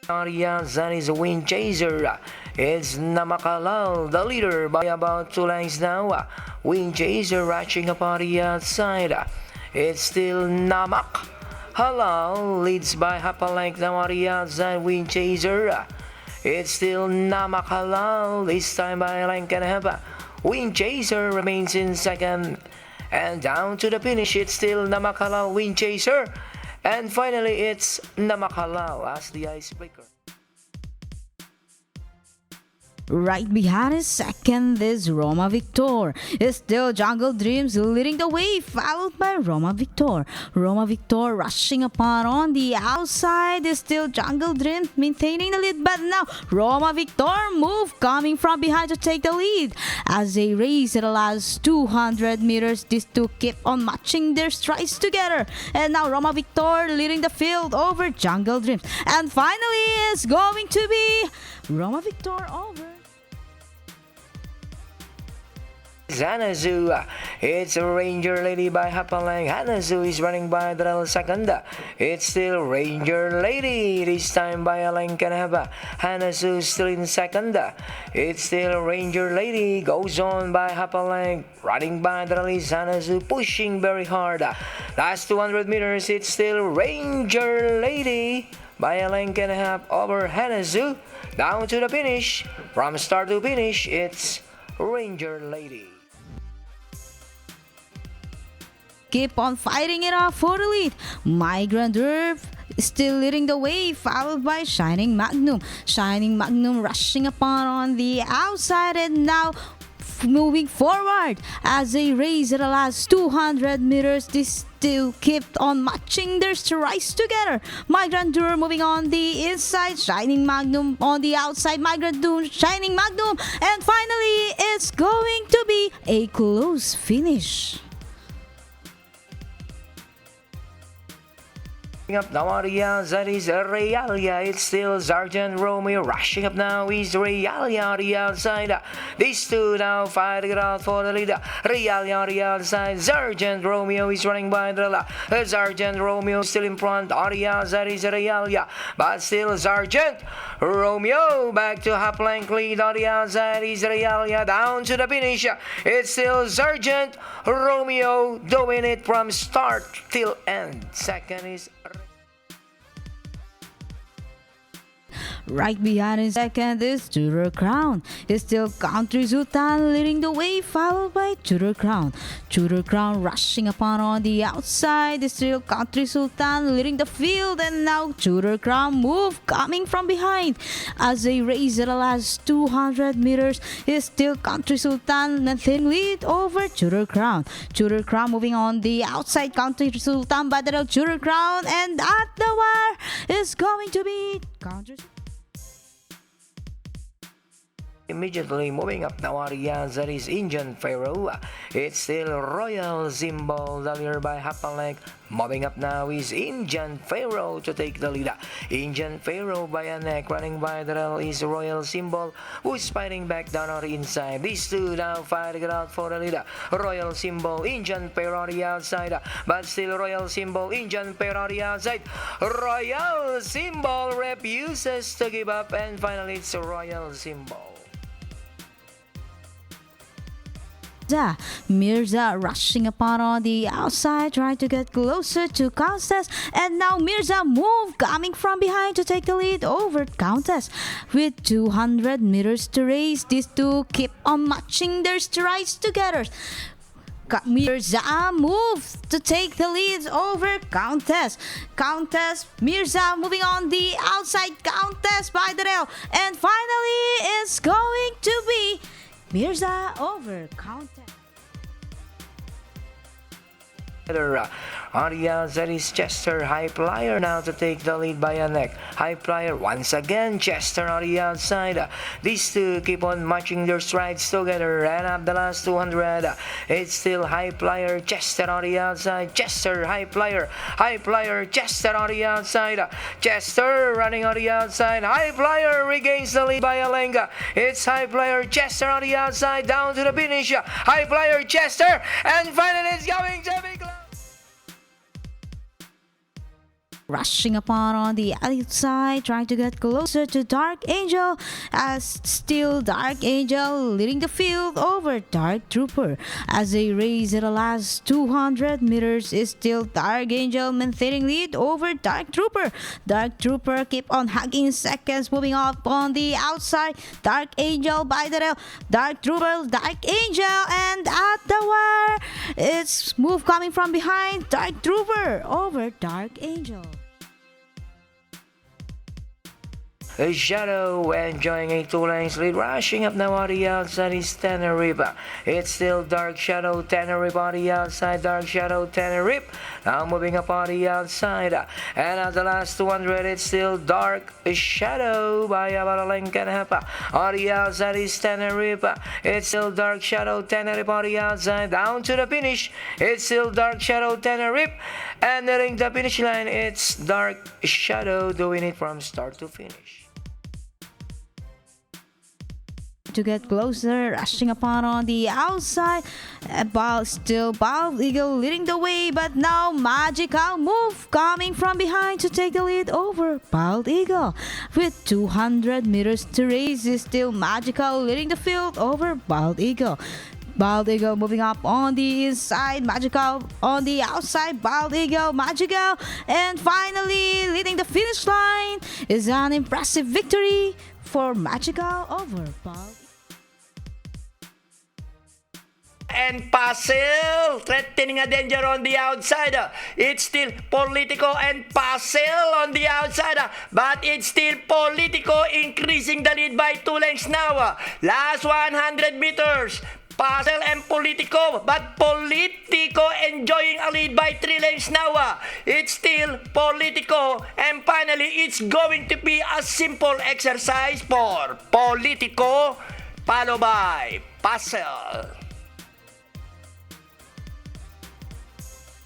Arias, that is a win chaser. It's Namakalal, the leader, by about 2 lengths now. Win chaser rushing upon the outside. It's still Namak Halal leads by half a length now on the outside. Win chaser. It's still Namak Halal, this time by a length and a half. Win chaser remains in second. And down to the finish, it's still Namak Halal, win chaser. And finally, it's Namak Halal as the icebreaker. Right behind is second is Roma Victor. It's still Jungle Dreams leading the way, followed by Roma Victor. Roma Victor rushing upon on the outside is still Jungle Dreams maintaining the lead, but now Roma Victor move coming from behind to take the lead. As they race at the last 200 meters, these two keep on matching their strides together. And now Roma Victor leading the field over Jungle Dreams. And finally it's going to be Roma Victor over Hanazu, it's a Ranger Lady by half a length. Hanazu is running by the second. It's still Ranger Lady, this time by a length and a half. Hanazu still in second. It's still Ranger Lady, goes on by half a length. Running by the release, Hanazu pushing very hard. Last 200 meters, it's still Ranger Lady by a length and a half over Hanazu. Down to the finish. From start to finish, it's Ranger Lady. Keep on fighting it off for the lead. Migrant Herb still leading the way, followed by Shining Magnum. Shining Magnum rushing upon on the outside and now moving forward as they race at the last 200 meters. This still kept on matching their strides together. Migrant Herb moving on the inside, Shining Magnum on the outside, Migrant Herb, Shining Magnum, and finally it's going to be a close finish. Up now, Arias, that is Realia. It's still Sergeant Romeo rushing up now. Is Realia on the outside. These two now fighting it out for the leader. Realia on the outside. Sergeant Romeo is running by the Sergeant Romeo still in front. Arias, that is Realia. But still Sergeant Romeo back to half length lead on the outside. Is Realia down to the finish. It's still Sergeant Romeo doing it from start till end. Second is Right behind in second is Tudor Crown. It's still Country Sultan leading the way, followed by Tudor Crown. Tudor Crown rushing upon on the outside. It's still Country Sultan leading the field, and now Tudor Crown move coming from behind. As they race at the last 200 meters, it's still Country Sultan maintaining lead over Tudor Crown. Tudor Crown moving on the outside, Country Sultan by the Tudor Crown, and at the wire is going to be Country Sultan. Immediately moving up now, Arias, that is Indian Pharaoh. It's still Royal Symbol, the leader by half a length. Moving up now is Indian Pharaoh to take the lead. Indian Pharaoh by a neck, running by the rail is Royal Symbol, who's fighting back down on the inside. These two now fighting it out for the leader. Royal Symbol, Indian Pharaoh on the outside, but still Royal Symbol, Indian Pharaoh on the outside. Royal Symbol refuses to give up, and finally it's Royal Symbol. Mirza rushing upon on the outside, trying to get closer to Countess, and now Mirza move coming from behind to take the lead over Countess. With 200 meters to race, these two keep on matching their strides together. Mirza moves to take the lead over Countess. Mirza moving on the outside, Countess by the rail, and finally it's going to be Mirza over Countess. Arias, that is Chester High Flyer now to take the lead by a neck. High Flyer once again, Chester on the outside. These two keep on matching their strides together, and up the last 200, it's still High Flyer, Chester on the outside. Chester, High Flyer, Chester on the outside. Chester running on the outside. High Flyer regains the lead by a length. It's High Flyer, Chester on the outside, down to the finish. High Flyer, Chester, and finally it's going to be close. rushing upon on the outside, trying to get closer to Dark Angel, as still Dark Angel leading the field over Dark Trooper. As they race at the last 200 meters, is still Dark Angel maintaining lead over Dark Trooper. Dark Trooper keep on hugging seconds, moving up on the outside. Dark Angel by the rail, Dark Trooper, Dark Angel, and at the wire, it's move coming from behind. Dark Trooper over Dark Angel. Shadow enjoying a 2 lengths lead, rushing up now on the outside is Tenerife. It's still Dark Shadow, Tenerife on the outside, Dark Shadow, Tenerife. Now moving up on the outside. And at the last 200, it's still Dark Shadow by about a length and a half. On the outside is Tenerife. It's still Dark Shadow, Tenerife on the outside. Down to the finish, it's still Dark Shadow, Tenerife. And nearing the finish line, it's Dark Shadow doing it from start to finish. To get closer, rushing upon on the outside. Still Bald Eagle leading the way, but now Magical Move coming from behind to take the lead over Bald Eagle. With 200 meters to race, is still Magical leading the field over Bald Eagle. Bald Eagle moving up on the inside, Magical on the outside, Bald Eagle, Magical, and finally leading the finish line is an impressive victory for Magical over Bald. And Puzzle threatening a danger on the outside. It's still Politico and Puzzle on the outside, but it's still Politico increasing the lead by 2 lengths now. Last 100 meters. Puzzle and Politico, but Politico enjoying a lead by 3 lengths now. It's still Politico, and finally it's going to be a simple exercise for Politico, followed by Puzzle.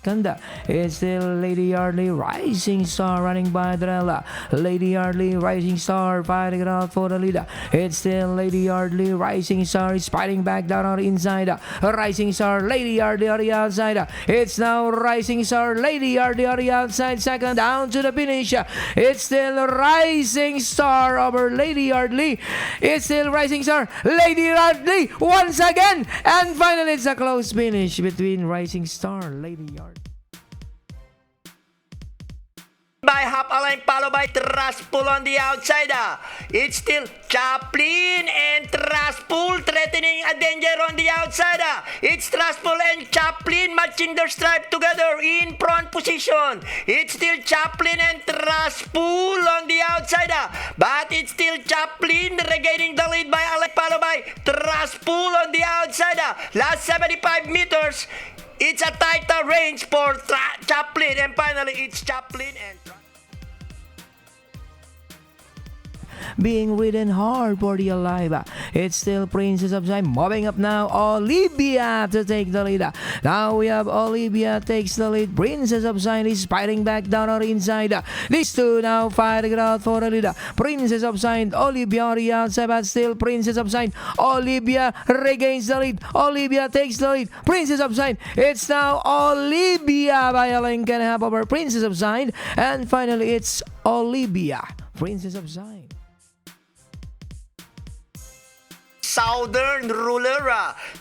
Kanda. It's still Lady Yardley, Rising Star running by Drella. Lady Yardley, Rising Star fighting it out for the leader. It's still Lady Yardley, Rising Star is fighting back down on the inside. Rising Star, Lady Yardley on the outside. It's now Rising Star, Lady Yardley on the outside. Second down to the finish. It's still Rising Star over Lady Yardley. It's still Rising Star, Lady Yardley once again. And finally, it's a close finish between Rising Star, Lady Yardley. By half a line, followed by Trustful on the outside. It's still Chaplin and Trustful threatening a danger on the outside. It's Trustful and Chaplin matching their stripe together in front position. It's still Chaplin and Trustful on the outside, but it's still Chaplin regaining the lead by a line, followed by Trustful on the outside. Last 75 meters. It's a tighter range for Chaplin, and finally it's Chaplin and being ridden hard for the alive. It's still Princess of Time moving up now. Olivia to take the lead. Now we have Olivia takes the lead. Princess of Time is fighting back down on the inside. These two now fighting it out for the lead. Princess of Time, Olivia on the outside, but still Princess of Time. Olivia regains the lead. Olivia takes the lead. Princess of Time. It's now Olivia by a length and a half over Princess of Time. And finally it's Olivia, Princess of Time. Southern Ruler.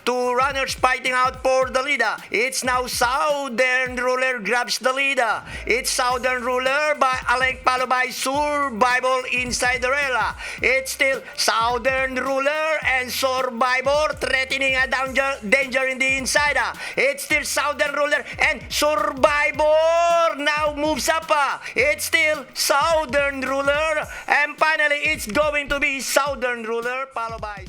Two runners fighting out for the lead. It's now Southern Ruler grabs the lead. It's Southern Ruler by a length, followed by Survival inside the rail. It's still Southern Ruler and Survivor threatening a danger in the inside. It's still Southern Ruler and Survivor now moves up. It's still Southern Ruler, and finally it's going to be Southern Ruler followed by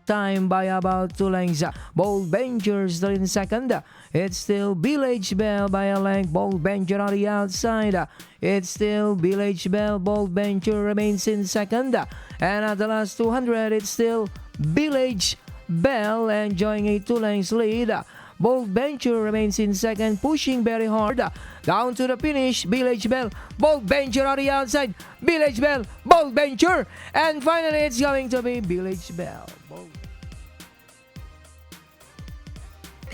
Time by about 2 lengths. Bold Venture still in second. It's still Village Bell by a length. Bold Venture on the outside. It's still Village Bell. Bold Venture remains in second. And at the last 200, it's still Village Bell enjoying a 2 lengths lead. Bold Venture remains in second, pushing very hard. Down to the finish, Village Bell, Bold Venture on the outside, Village Bell, Bold Venture, and finally it's going to be Village Bell.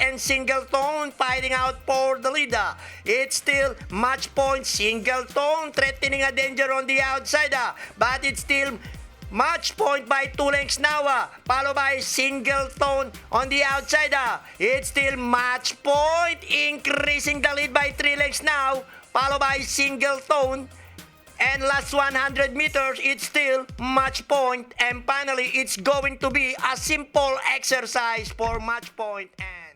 and Singleton fighting out for the lead. It's still match point. Singleton threatening a danger on the outside, but it's still match point by 2 lengths now, followed by Singleton on the outside. It's still match point, increasing the lead by 3 lengths now, followed by Singleton. And last 100 meters, it's still match point. And finally, it's going to be a simple exercise for match point. And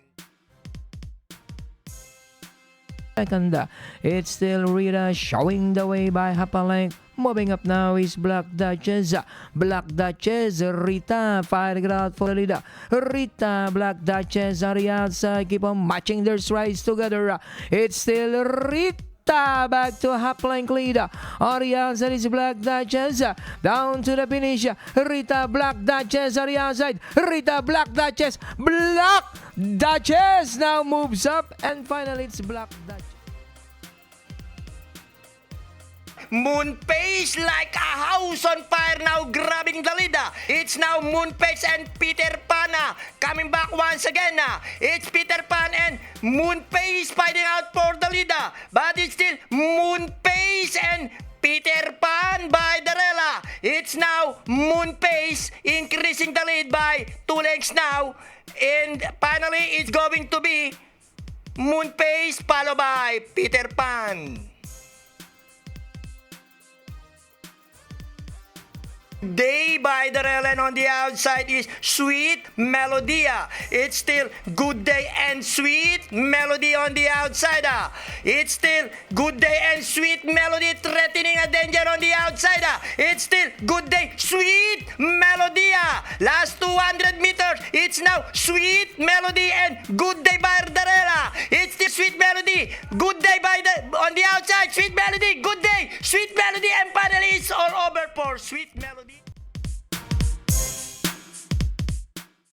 Second, it's still Rita showing the way by half a length. Moving up now is Black Duchess. Black Duchess, Rita fighting it out for the leader. Rita, Black Duchess on the outside, keep on matching their strides together. It's still Rita. Back to half length leader. On the outside is Black Duchess. Down to the finish. Rita, Black Duchess on the outside. Rita, Black Duchess. Black Duchess now moves up. And finally it's Black Duchess. Moonpace like a house on fire now grabbing the lead. It's now Moonpace and Peter Pan coming back once again. It's Peter Pan and Moonpace fighting out for the lead. But it's still Moonpace and Peter Pan by Darela. It's now Moonpace increasing the lead by 2 lengths now. And finally it's going to be Moonpace followed by Peter Pan. Day by the rail, and on the outside is Sweet Melodia. It's still Good Day and Sweet Melody on the outside. It's still Good Day and Sweet Melody threatening a danger on the outside. It's still Good Day, Sweet Melodia. Last 200 meters, it's now Sweet Melody and Good Day by Darela. It's still Sweet Melody, Good Day by the on the outside. Sweet Melody, Good Day, Sweet Melody, and finally it's all over for Sweet Melody.